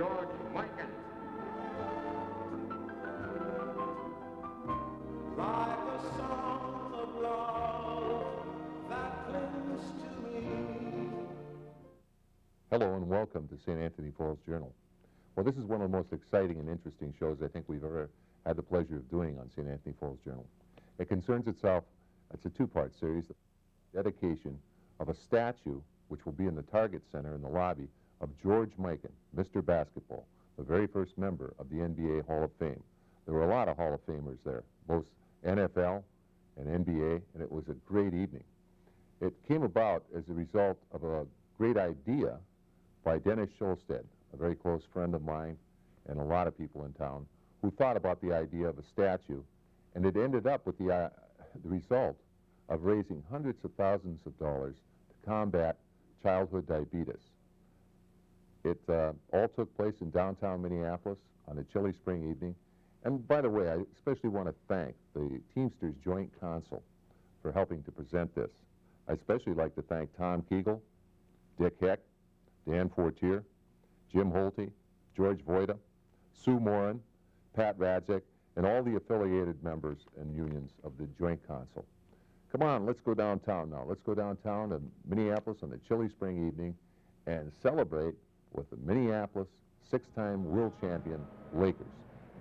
George Mikan. Like a song of love that clings to me. Hello and welcome to St. Anthony Falls Journal. Well, this is one of the most exciting and interesting shows I think we've ever had the pleasure of doing on St. Anthony Falls Journal. It concerns itself, it's a two-part series, the dedication of a statue which will be in the Target Center in the lobby of George Mikan, Mr. Basketball, the very first member of the NBA Hall of Fame. There were a lot of Hall of Famers there, both NFL and NBA, and it was a great evening. It came about as a result of a great idea by Dennis Scholstad, a very close friend of mine and a lot of people in town, who thought about the idea of a statue, and it ended up with the result of raising hundreds of thousands of dollars to combat childhood diabetes. It all took place in downtown Minneapolis on a chilly spring evening. And by the way, I especially want to thank the Teamsters Joint Council for helping to present this. I especially like to thank Tom Kegel, Dick Heck, Dan Fortier, Jim Holte, George Voida, Sue Morin, Pat Radzek, and all the affiliated members and unions of the Joint Council. Come on, let's go downtown now. Let's go downtown to Minneapolis on a chilly spring evening and celebrate with the Minneapolis six-time world champion Lakers.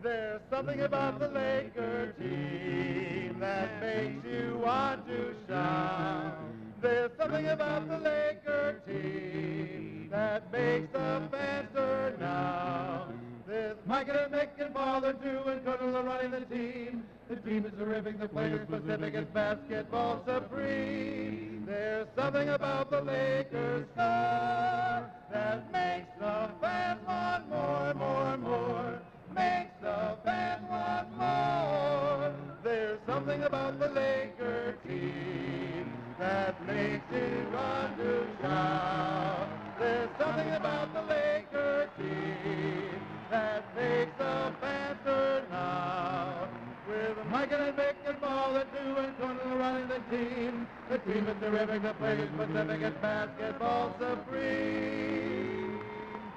There's something about the Laker team that makes you want to shout. There's something about the Laker team that makes the fans turn now. There's Mikan and Mick and Father too, and Colonel are running the team. The team is terrific, the players specific, it's basketball supreme. There's something about the Lakers star that makes the fans want more, more, more. Makes the fans want more. There's something about the Laker team that makes it run to shout. There's something about the Laker team that makes the fans turn out. With Mikan and Mick and Ball and two and Colonel running the team is terrific, the players specific, it's basketball supreme.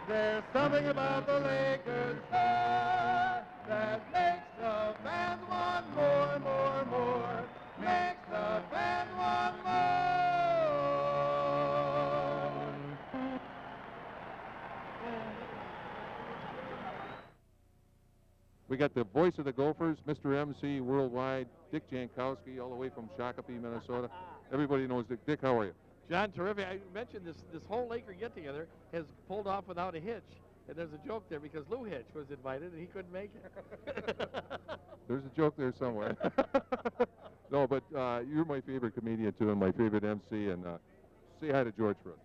There's something about the Lakers star that makes the fans want more, more, more. Makes the fans want more. We got the voice of the Gophers, Mr. MC Worldwide, Dick Jankowski, all the way from Shakopee, Minnesota. Everybody knows Dick. Dick, how are you? John, terrific. I mentioned this whole Laker get-together has pulled off without a hitch. And there's a joke there because Lou Hitch was invited and he couldn't make it. There's a joke there somewhere. No, but you're my favorite comedian, too, and my favorite MC. And say hi to George for us.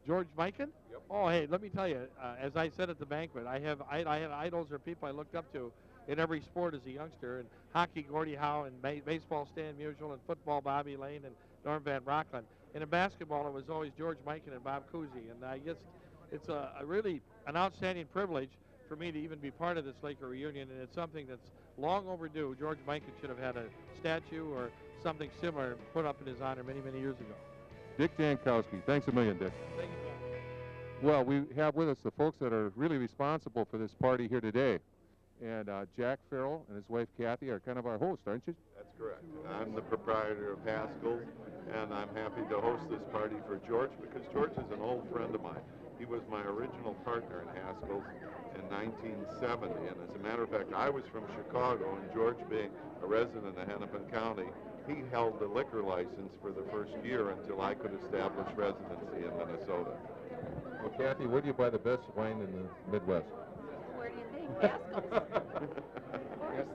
George Mikan? Yep. Oh, hey, let me tell you, as I said at the banquet, I had idols or people I looked up to in every sport as a youngster. And hockey, Gordie Howe, and baseball, Stan Musial, and football, Bobby Lane, and Norm Van Brocklin. And in basketball, it was always George Mikan and Bob Cousy. And I guess it's a really an outstanding privilege for me to even be part of this Laker reunion, and it's something that's long overdue. George Mikan should have had a statue or something similar put up in his honor many, many years ago. Dick Jankowski. Thanks a million, Dick. Thank you, John. Well, we have with us the folks that are really responsible for this party here today. And Jack Farrell and his wife Kathy are kind of our hosts, aren't you? That's correct. I'm the proprietor of Haskell's, and I'm happy to host this party for George because George is an old friend of mine. He was my original partner in Haskell's in 1970, and as a matter of fact, I was from Chicago, and George, being a resident of Hennepin County, he held the liquor license for the first year until I could establish residency in Minnesota. Well, Kathy, where do you buy the best wine in the Midwest? Where do you think? Haskell's. Of course.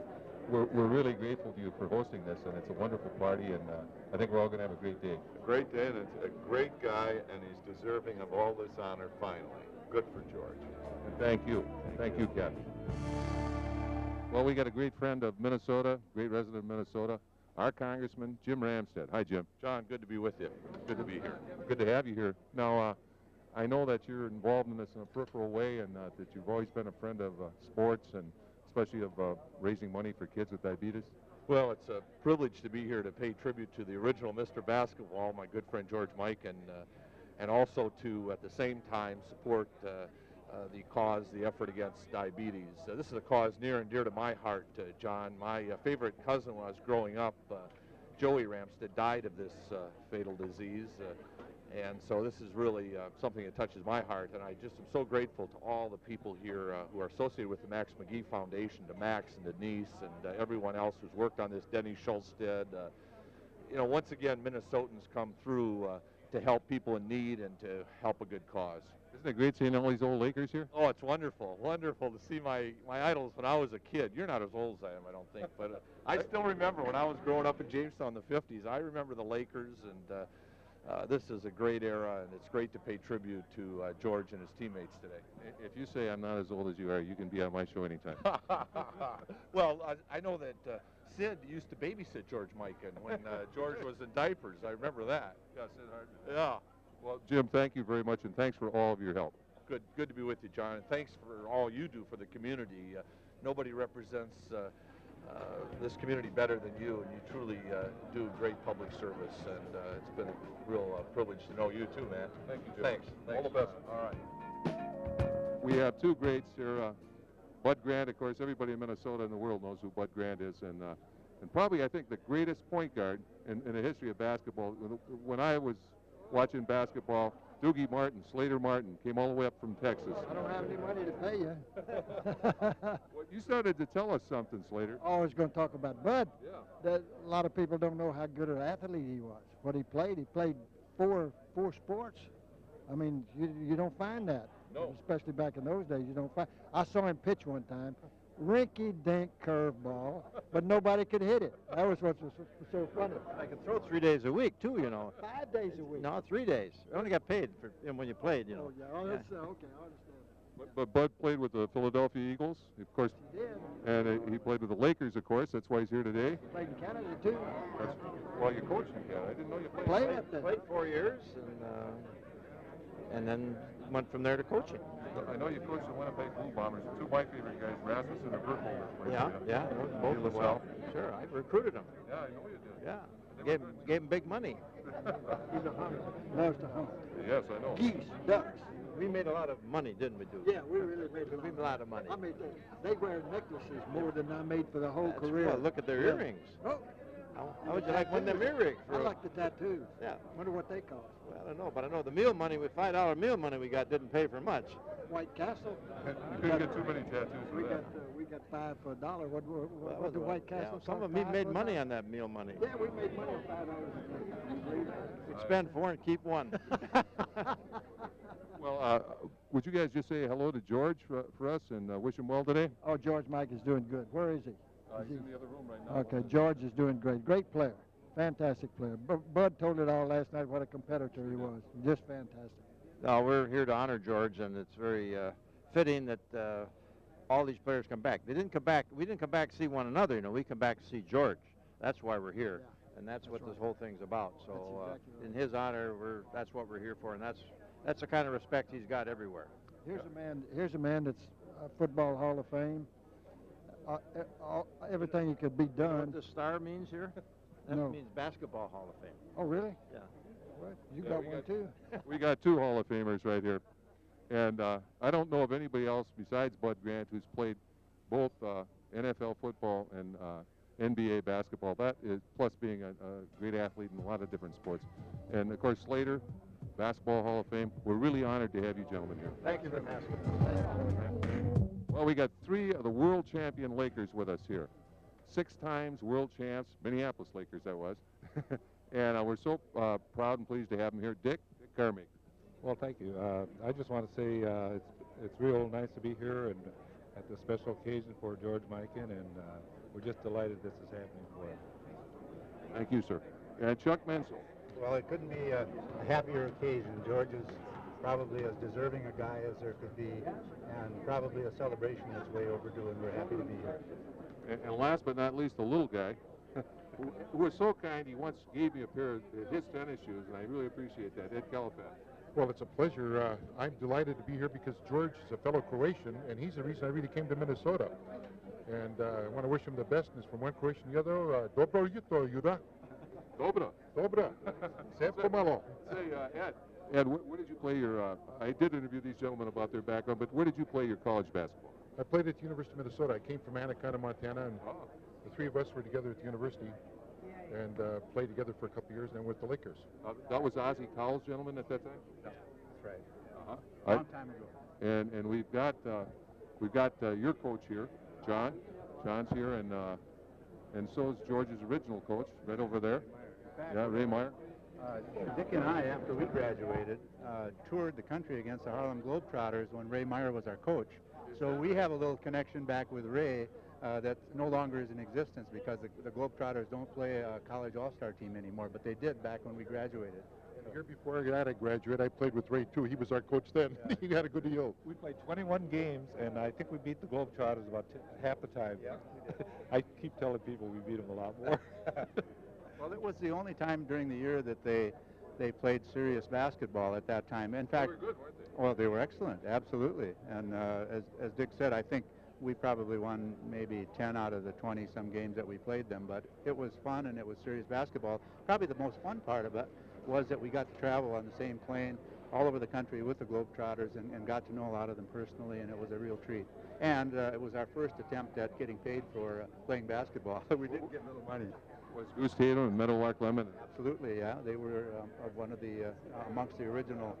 We're really grateful to you for hosting this, and it's a wonderful party, and I think we're all going to have a great day. A great day, and it's a great guy, and he's deserving of all this honor finally. Good for George. And thank you. Thank you, Kathy. Well, we got a great friend of Minnesota, great resident of Minnesota, our Congressman, Jim Ramstad. Hi, Jim. John, good to be with you. Good to be here. Good to have you here. Now, I know that you're involved in this in a peripheral way, and that you've always been a friend of sports, and especially of raising money for kids with diabetes. Well, it's a privilege to be here to pay tribute to the original Mr. Basketball, my good friend George Mikan, and also to, at the same time, support the cause, the effort against diabetes. This is a cause near and dear to my heart, John. My favorite cousin when I was growing up, Joey Ramstead, died of this fatal disease. And so this is really something that touches my heart, and I just am so grateful to all the people here who are associated with the Max McGee Foundation, to Max and Denise and everyone else who's worked on this, Denny Schulstead. You know, once again, Minnesotans come through to help people in need and to help a good cause. Isn't it great seeing all these old Lakers here? Oh, it's wonderful, wonderful to see my idols when I was a kid. You're not as old as I am, I don't think, but I still remember when I was growing up in Jamestown in the 50s. I remember the Lakers, and this is a great era, and it's great to pay tribute to George and his teammates today. If you say I'm not as old as you are, you can be on my show anytime. Well, I know that Sid used to babysit George Mikan when George was in diapers. I remember that. Yeah, Sid Hart. Yeah. Well, Jim, thank you very much, and thanks for all of your help. Good to be with you, John, and thanks for all you do for the community. Nobody represents this community better than you, and you truly do great public service, and it's been a real privilege to know you too, man. Thank you, Jim. Thanks. All the best. All right. We have two greats here. Bud Grant, of course, everybody in Minnesota and the world knows who Bud Grant is, and probably, I think, the greatest point guard in the history of basketball. When I was watching basketball, Doogie Martin, Slater Martin, came all the way up from Texas. I don't have any money to pay you. Well, you started to tell us something, Slater. Always going to talk about Bud. Yeah. A lot of people don't know how good an athlete he was. What he played four sports. I mean, you don't find that. No. Especially back in those days, you don't find. I saw him pitch one time, rinky-dink curveball, but nobody could hit it. That was what was so funny. I could throw 3 days a week, too, you know. 5 days a week. No, 3 days. I only got paid for when you played, you know. Oh, yeah. Oh, that's, okay, I understand. But Bud played with the Philadelphia Eagles, of course, He did. and he played with the Lakers, of course. That's why he's here today. Played in Canada, too. Well, you coached in Canada. I didn't know you played. Played up there. Played 4 years, and then went from there to coaching. I know you coached the Winnipeg Blue Bombers. Two of my favorite guys, Rasmussen and Burkholder. Yeah, both of them well. Sure, I recruited him. Yeah, I know you did. Yeah, gave him big money. He's a hunter. Loves to hunt. Yes, I know. Geese, ducks. We made a lot of money, didn't we, Duke? Yeah, we really made We made a lot of money. I mean, they wear necklaces more than I made for the whole That's career. well, look at their earrings. Oh, How would you like one of them earrings? I like the tattoos. Yeah. Wonder what they cost. Well, I don't know, but I know the meal money, with $5 meal money we got didn't pay for much. White Castle. You couldn't get too many tattoos for We that. got 5 for $1. What the White Castle? Yeah, some of me me made money on that meal money. Yeah, we made money on $5. We'd spend 4 and keep 1. Well, would you guys just say hello to George for us and wish him well today? Oh, George Mike is doing good. Where is he? He's in the other room right now. Okay, George is doing great. Great player. Fantastic player. Bud told it all last night what a competitor he was. Just fantastic. No, we're here to honor George, and it's very fitting that all these players come back. They didn't come back. We didn't come back to see one another. You know, we come back to see George. That's why we're here, and that's what this whole thing's about. So, exactly right. in his honor, that's what we're here for, and that's the kind of respect he's got everywhere. Here's a man that's Football Hall of Fame. Everything he could be You know done. what the star means here? That No. means Basketball Hall of Fame. Oh, really? Yeah. What? You Yeah, got we one got- too? We got two Hall of Famers right here. And I don't know of anybody else besides Bud Grant who's played both NFL football and NBA basketball. That is, plus being a great athlete in a lot of different sports. And, of course, Slater, Basketball Hall of Fame. We're really honored to have you gentlemen here. Thank you for asking. Well, we got 3 of the world champion Lakers with us here. 6 times world champs, Minneapolis Lakers that was. And we're so proud and pleased to have him here. Dick Carmack. Well, thank you. I just want to say it's real nice to be here and at this special occasion for George Mikan, and we're just delighted this is happening for him. Thank you, sir. And Chuck Mancel. Well, it couldn't be a happier occasion. George is probably as deserving a guy as there could be, and probably a celebration that's way overdue, and we're happy to be here. And last but not least, the little guy, who was so kind, he once gave me a pair of his tennis shoes, and I really appreciate that. Ed Califat. Well, it's a pleasure. I'm delighted to be here because George is a fellow Croatian, and he's the reason I really came to Minnesota. And I want to wish him the best. And it's from one Croatian to the other. Dobro jutro, Juda. Dobra. Dobra. Sve pomalo. Say, Ed, Ed, where did you play your, I did interview these gentlemen about their background, but where did you play your college basketball? I played at the University of Minnesota. I came from Anaconda, Montana, and the three of us were together at the university and played together for a couple of years, and then with the Lakers. That was Ozzie Cowles, gentlemen, at that time? That's right. Long time ago. And we've got your coach here, John. John's here, and so is George's original coach, right over there. Yeah, Ray Meyer. Dick and I, after we graduated, toured the country against the Harlem Globetrotters when Ray Meyer was our coach. So we have a little connection back with Ray that no longer is in existence because the Globetrotters don't play a college all-star team anymore, but they did back when we graduated. And a year before I graduated, I played with Ray, too. He was our coach then. Yeah. He had a good deal. We played 21 games, and I think we beat the Globetrotters about half the time. Yeah. I keep telling people we beat them a lot more. Well, it was the only time during the year that they played serious basketball at that time. In fact, They were good, weren't they? well, they were excellent, absolutely. And as Dick said, I think we probably won maybe 10 out of the 20-some games that we played them. But it was fun, and it was serious basketball. Probably the most fun part of it was that we got to travel on the same plane all over the country with the Globetrotters and got to know a lot of them personally, and it was a real treat. And it was our first attempt at getting paid for playing basketball. We didn't get little money. Was Goose Tatum and Meadowlark Lemon? Absolutely, yeah. They were one of the amongst the original,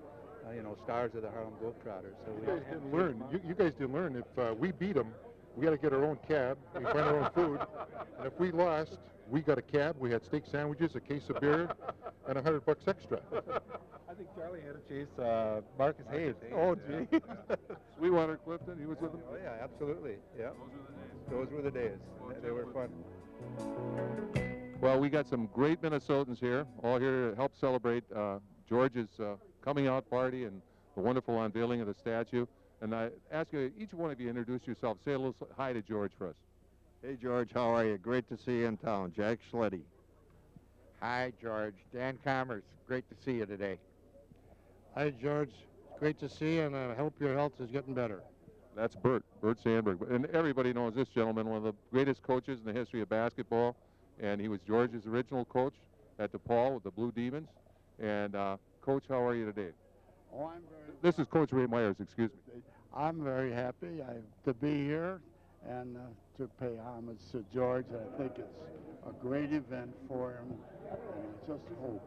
stars of the Harlem Globetrotters. So You guys didn't learn. You guys didn't learn. If we beat them, we got to get our own cab. We find our own food. And if we lost, we got a cab. We had steak sandwiches, a case of beer, and $100 extra. I think Charlie had to chase Marcus Hayes. Oh, gee. Sweetwater Clifton, he was with them? Oh yeah, absolutely. Yeah. Those were the days. They were fun. Well, we got some great Minnesotans here, all here to help celebrate George's coming out party and the wonderful unveiling of the statue. And I ask you, each one of you introduce yourself. Say a little hi to George for us. Hey, George, how are you? Great to see you in town. Jack Schletty. Hi, George. Dan Commerce. Great to see you today. Hi, George. Great to see you, and I hope your health is getting better. That's Bert Sandberg. And everybody knows this gentleman, one of the greatest coaches in the history of basketball. And he was George's original coach at DePaul with the Blue Demons. And Coach, how are you today? Oh, I'm very. This is Coach Ray Myers, excuse me. I'm very happy to be here and to pay homage to George. I think it's a great event for him, and I just hope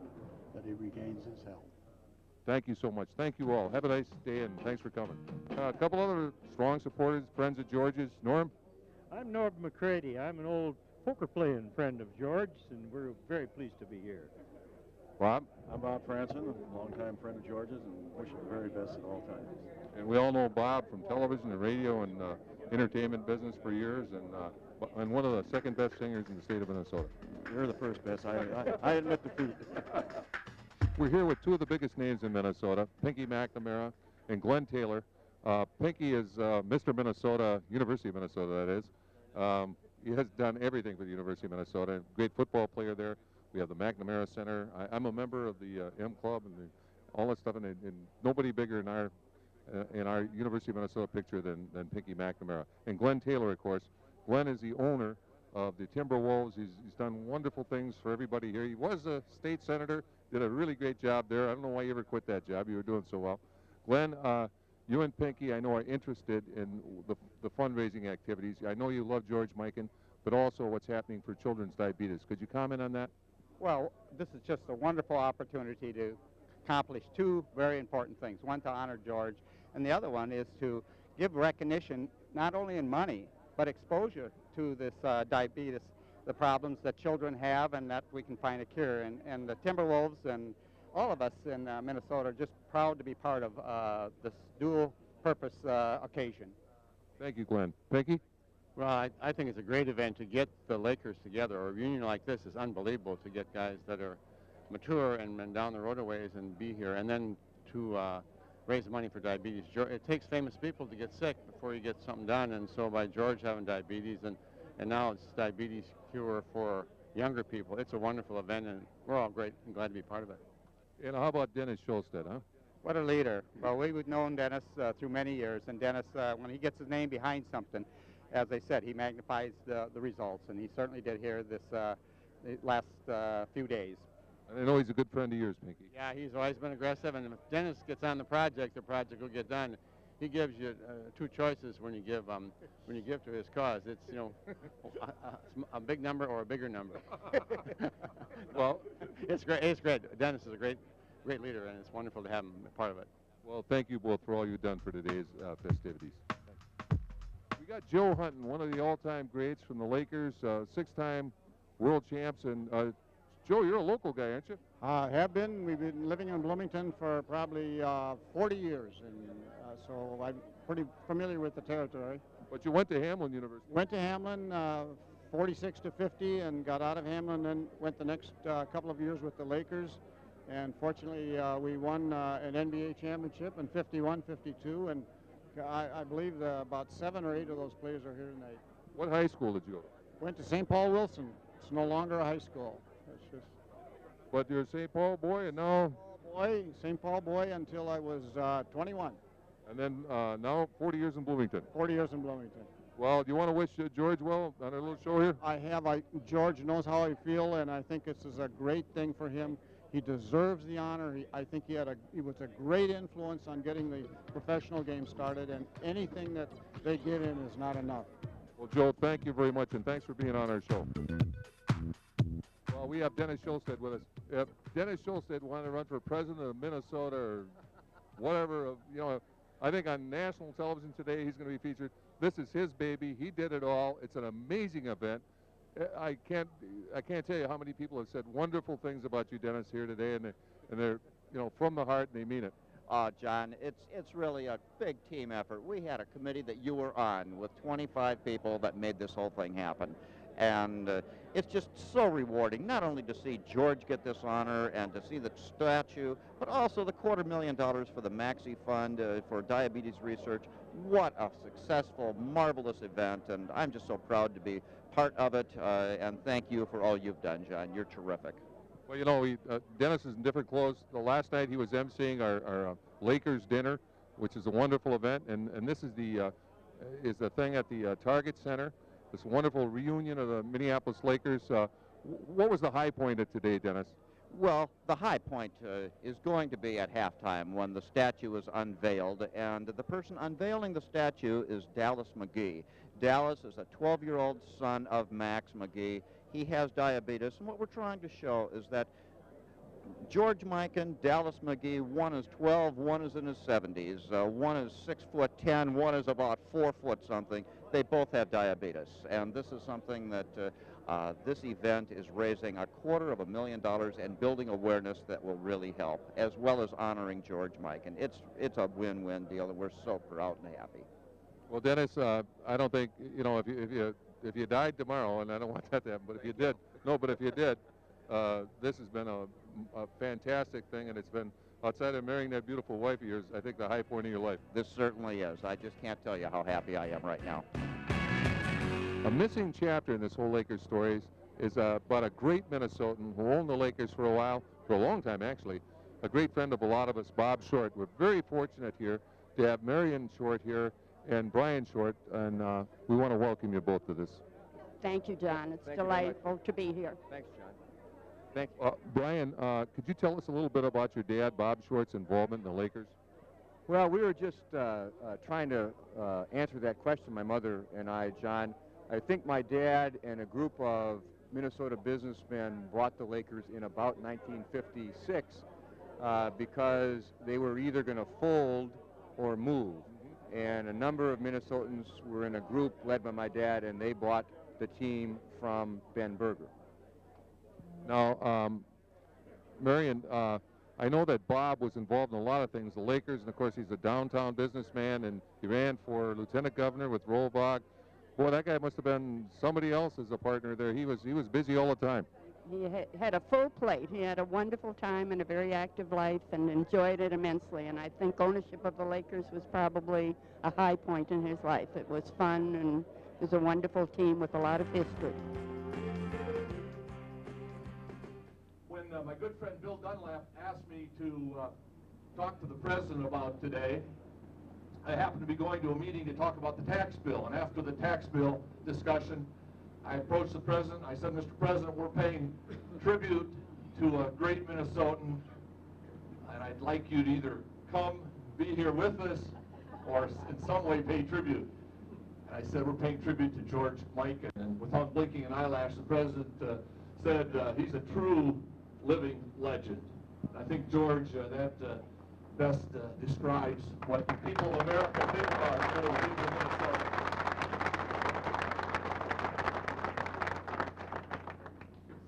that he regains his health. Thank you so much. Thank you all. Have a nice day, and thanks for coming. A couple other strong supporters, friends of George's. Norm? I'm Norm McCready. I'm an old poker-playing friend of George, and we're very pleased to be here. Bob? I'm Bob Franson, a longtime friend of George's, and wish him the very best at all times. And we all know Bob from television and radio and entertainment business for years, and one of the second best singers in the state of Minnesota. You're the first best. I admit defeat. We're here with two of the biggest names in Minnesota, Pinky McNamara and Glenn Taylor. Pinky is Mr. Minnesota, University of Minnesota, that is. He has done everything for the University of Minnesota. Great football player there. We have the McNamara Center. I'm a member of the M Club and all that stuff, and nobody bigger in our University of Minnesota picture than Pinky McNamara. And Glenn Taylor, of course. Glenn is the owner of the Timberwolves. He's done wonderful things for everybody here. He was a state senator, did a really great job there. I don't know why you ever quit that job. You were doing so well. Glenn, you and Pinky, I know, are interested in the fundraising activities. I know you love George Mikan, but also what's happening for children's diabetes. Could you comment on that? Well, this is just a wonderful opportunity to accomplish two very important things. One, to honor George, and the other one is to give recognition, not only in money, but exposure to this diabetes, the problems that children have, and that we can find a cure. And the Timberwolves and all of us in Minnesota are just proud to be part of this dual-purpose occasion. Thank you, Glenn. Pinky? Well, I think it's a great event to get the Lakers together. A reunion like this is unbelievable, to get guys that are mature and down the road a ways and be here, and then to raise money for diabetes. It takes famous people to get sick before you get something done, and so by George having diabetes, and now it's diabetes cure for younger people, it's a wonderful event, and we're all great and glad to be part of it. And how about Dennis Schulstead, huh? What a leader. Well, we've known Dennis through many years, and Dennis, when he gets his name behind something, as I said, he magnifies the results, and he certainly did here this last few days. And I know he's a good friend of yours, Pinky. Yeah, he's always been aggressive, and if Dennis gets on the project will get done. He gives you two choices when you give to his cause. It's a big number or a bigger number. Well, it's great. It's great. Dennis is a great leader, and it's wonderful to have him a part of it. Well, thank you both for all you've done for today's festivities. We got Joe Hunton, one of the all-time greats from the Lakers, six-time world champs, and Joe, you're a local guy, aren't you? Have been. We've been living in Bloomington for probably 40 years, and so I'm pretty familiar with the territory. But you went to Hamlin University. Went to Hamlin 46 to 50 and got out of Hamlin, then went the next couple of years with the Lakers. And fortunately, we won an NBA championship in 51, 52, and I believe about 7 or 8 of those players are here tonight. What high school did you go to? Went to St. Paul Wilson. It's no longer a high school. It's just. But you're a St. Paul boy, and now? St. Paul boy until I was 21. And then now 40 years in Bloomington. 40 years in Bloomington. Well, do you want to wish George well on our little show here? I have. George knows how I feel, and I think this is a great thing for him. He deserves the honor. I think he was a great influence on getting the professional game started, and anything that they give him is not enough. Well, Joe, thank you very much, and thanks for being on our show. Well, we have Dennis Schulstead with us. If Dennis Schulstead wanted to run for president of Minnesota or whatever, I think on national television today he's going to be featured. This is his baby. He did it all. It's an amazing event. I can't tell you how many people have said wonderful things about you, Dennis, here today, and they're from the heart, and they mean it. John, it's really a big team effort. We had a committee that you were on with 25 people that made this whole thing happen. And it's just so rewarding, not only to see George get this honor and to see the statue, but also the $250,000 for the Maxi Fund for diabetes research. What a successful, marvelous event, and I'm just so proud to be part of it, and thank you for all you've done, John. You're terrific. Well, Dennis is in different clothes. The last night he was emceeing our Lakers dinner, which is a wonderful event, and this is the thing at the Target Center. This wonderful reunion of the Minneapolis Lakers. What was the high point of today, Dennis? Well, the high point is going to be at halftime when the statue is unveiled, and the person unveiling the statue is Dallas McGee. Dallas is a 12-year-old son of Max McGee. He has diabetes, and what we're trying to show is that George Mikan, Dallas McGee, one is 12, one is in his 70s, one is 6'10", one is about 4 foot something. They both have diabetes, and this is something that this event is raising $250,000 and building awareness that will really help, as well as honoring George Mikan. It's a win-win deal, and we're so proud and happy. Well, Dennis, I don't think if you died tomorrow, and I don't want that to happen, but if you did, this has been a fantastic thing, and it's been, outside of marrying that beautiful wife of yours, I think the high point of your life. This certainly is. I just can't tell you how happy I am right now. A missing chapter in this whole Lakers story is about a great Minnesotan who owned the Lakers for a while, for a long time actually, a great friend of a lot of us, Bob Short. We're very fortunate here to have Marion Short here and Brian Short, and we want to welcome you both to this. Thank you, John. It's delightful to be here. Thanks, John. Thank you. Brian, could you tell us a little bit about your dad, Bob Short's involvement in the Lakers? Well, we were just trying to answer that question, my mother and I, John. I think my dad and a group of Minnesota businessmen bought the Lakers in about 1956 because they were either going to fold or move. And a number of Minnesotans were in a group led by my dad, and they bought the team from Ben Berger. Now, Marion, I know that Bob was involved in a lot of things, the Lakers, and of course he's a downtown businessman, and he ran for lieutenant governor with Rolbach. Boy, that guy must have been somebody else as a partner there. He was busy all the time. He had a full plate. He had a wonderful time and a very active life and enjoyed it immensely. And I think ownership of the Lakers was probably a high point in his life. It was fun, and it was a wonderful team with a lot of history. When my good friend Bill Dunlap asked me to talk to the president about today, I happened to be going to a meeting to talk about the tax bill. And after the tax bill discussion, I approached the president. I said, Mr. President, we're paying tribute to a great Minnesotan, and I'd like you to either come, be here with us, or in some way pay tribute. And I said, we're paying tribute to George Mikan. And without blinking an eyelash, the president said he's a true living legend. I think, George, that best describes what the people of America think about the people of Minnesota.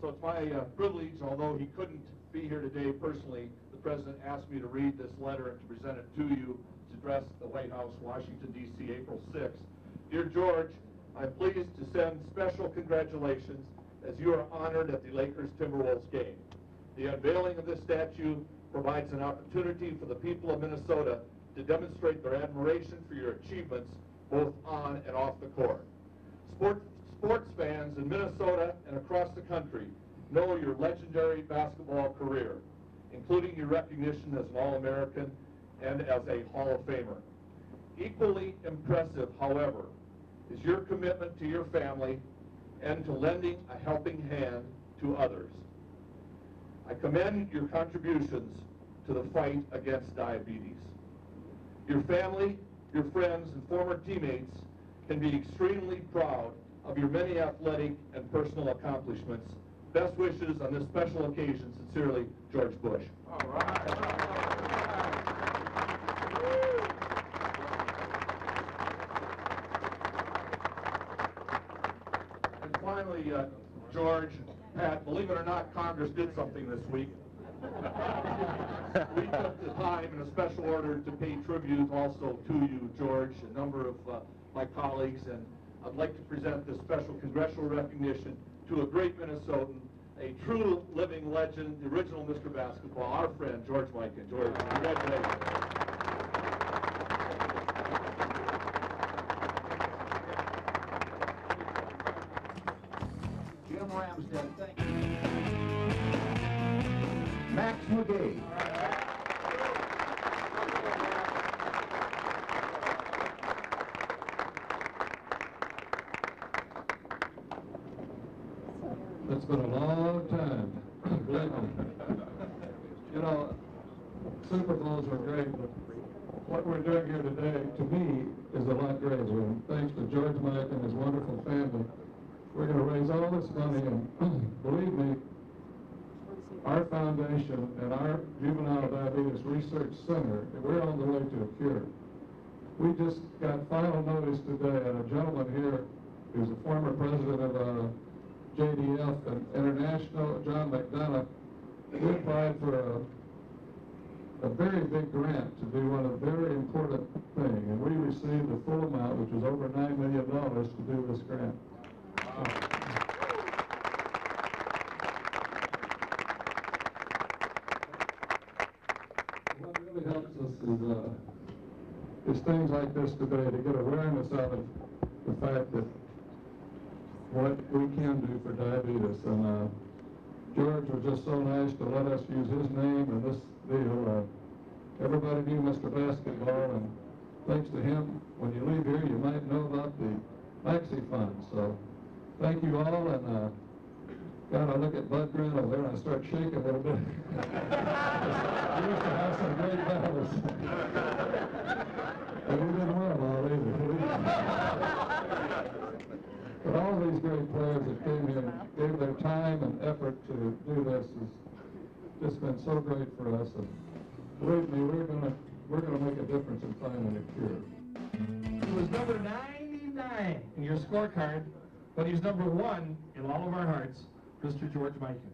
So it's my privilege, although he couldn't be here today personally, the president asked me to read this letter and to present it to you. It's addressed at the White House, Washington, D.C., April 6th. Dear George, I'm pleased to send special congratulations as you are honored at the Lakers-Timberwolves game. The unveiling of this statue provides an opportunity for the people of Minnesota to demonstrate their admiration for your achievements both on and off the court. Sports fans in Minnesota and across the country know your legendary basketball career, including your recognition as an All-American and as a Hall of Famer. Equally impressive, however, is your commitment to your family and to lending a helping hand to others. I commend your contributions to the fight against diabetes. Your family, your friends, and former teammates can be extremely proud of your many athletic and personal accomplishments. Best wishes on this special occasion. Sincerely, George Bush. All right. And finally, George, Pat, believe it or not, Congress did something this week. We took the time in a special order to pay tribute also to you, George, a number of my colleagues, and I'd like to present this special congressional recognition to a great Minnesotan, a true living legend, the original Mr. Basketball, our friend, George Mikan. George, congratulations. Jim Ramstead, thank you. Max McGee. It's been a long time. You know, Super Bowls are great, but what we're doing here today, to me, is a lot greater. And thanks to George Mike and his wonderful family, we're going to raise all this money, and believe me, our foundation and our Juvenile Diabetes Research Center, we're on the way to a cure. We just got final notice today, and a gentleman here who's a former president of JDF and International, John McDonough, we applied for a very big grant to do one very important thing, and we received the full amount, which was over $9 million, to do this grant. What really helps us is things like this today, to get awareness out of the fact that what we can do for diabetes. And George was just so nice to let us use his name and this deal. Everybody knew Mr. Basketball, and thanks to him, when you leave here, you might know about the Maxi Fund. So thank you all, and God, I look at Bud Grant over there and I start shaking a little bit. We used to have some great battles. And we didn't win them all either. But all these great players that came here and gave their time and effort to do this has just been so great for us. And believe me, we're gonna make a difference in finding a cure. He was number 99 in your scorecard, but he's number 1 in all of our hearts, Mr. George Mikan.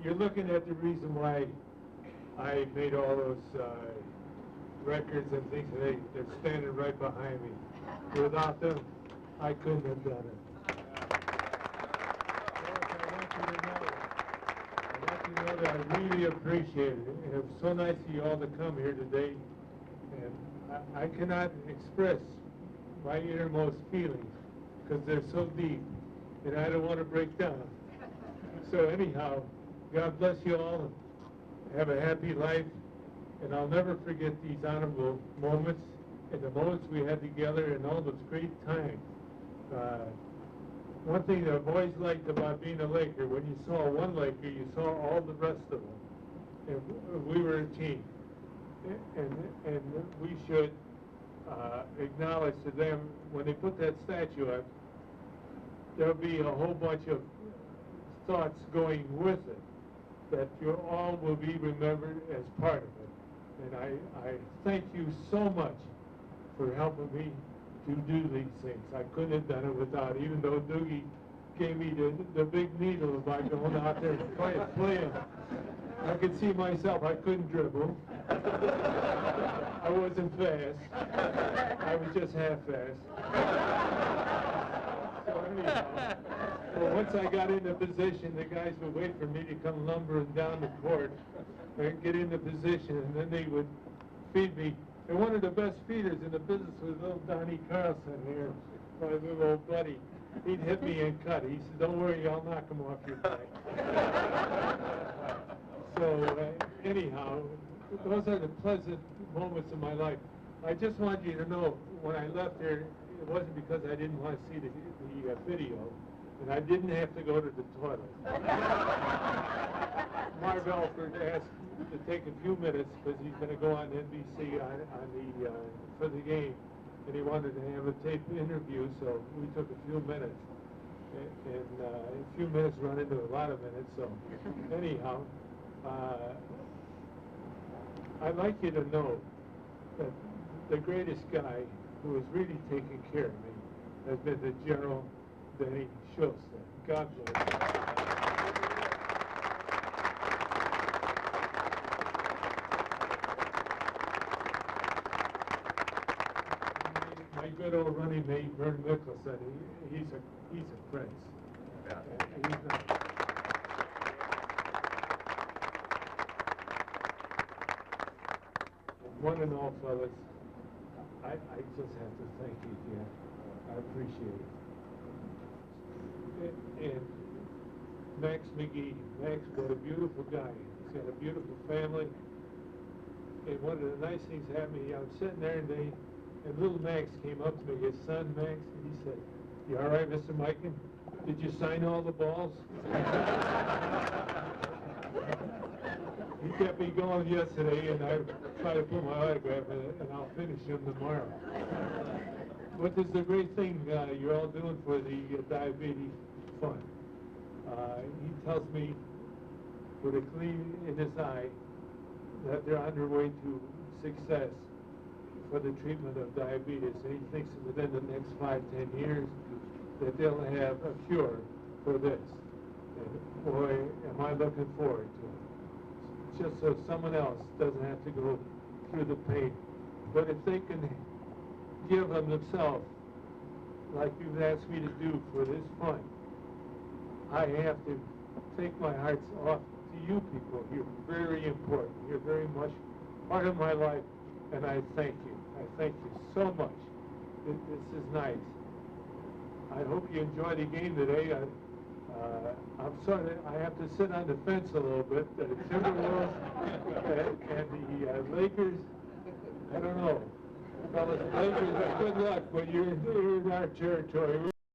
You're looking at the reason why I made all those records and things today. They're standing right behind me. Without them, I couldn't have done it. I want you to know that I really appreciate it. And it was so nice of you all to come here today. And I cannot express my innermost feelings because they're so deep, and I don't want to break down. So anyhow, God bless you all, and have a happy life, and I'll never forget these honorable moments and the moments we had together and all those great times. One thing that I've always liked about being a Laker, when you saw one Laker, you saw all the rest of them. And we were a team. And we should acknowledge to them, when they put that statue up, there'll be a whole bunch of thoughts going with it, that you all will be remembered as part of it. And I thank you so much for helping me to do these things. I couldn't have done it without, even though Doogie gave me the big needle by going out there and playing. I could see myself, I couldn't dribble. I wasn't fast. I was just half fast. So anyhow, well, once I got into position, the guys would wait for me to come lumbering down the court and get into position, and then they would feed me. And one of the best feeders in the business was little Donnie Carlson here, my little old buddy. He'd hit me and cut. He said, "Don't worry, I'll knock him off your back." So anyhow, those are the pleasant moments in my life. I just want you to know, when I left there, it wasn't because I didn't want to see the video, and I didn't have to go to the toilet. Marv Alford asked to take a few minutes because he's going to go on NBC for the game, and he wanted to have a taped interview, so we took a few minutes. And a few minutes run into a lot of minutes, so anyhow, I'd like you to know that the greatest guy who has really taken care of me has been the General Denny Schultz. God bless you. My good old running mate, Vern Mikkelsen, he's a prince. Yeah. One and all, fellas, I just have to thank you again. I appreciate it. And Max McGee, Max, what a beautiful guy. He's got a beautiful family. And one of the nice things happened to me, I was sitting there and little Max came up to me, his son Max, and he said, "You all right, Mr. Mikan? Did you sign all the balls?" He kept me going yesterday, and I tried to put my autograph in it, and I'll finish him tomorrow. But this is a great thing you're all doing for the diabetes fund. He tells me with a gleam in his eye that they're on their way to success for the treatment of diabetes, and he thinks within the next 5-10 years that they'll have a cure for this. And boy, am I looking forward to it. Just so someone else doesn't have to go through the pain. But if they can give them themselves, like you've asked me to do for this fund, I have to take my hearts off to you people. You're very important. You're very much part of my life, and I thank you. I thank you so much. This is nice. I hope you enjoy the game today. I'm sorry, I have to sit on the fence a little bit. The Timberwolves and the Lakers, I don't know. Fellas, Lakers, good luck, but you're in our territory.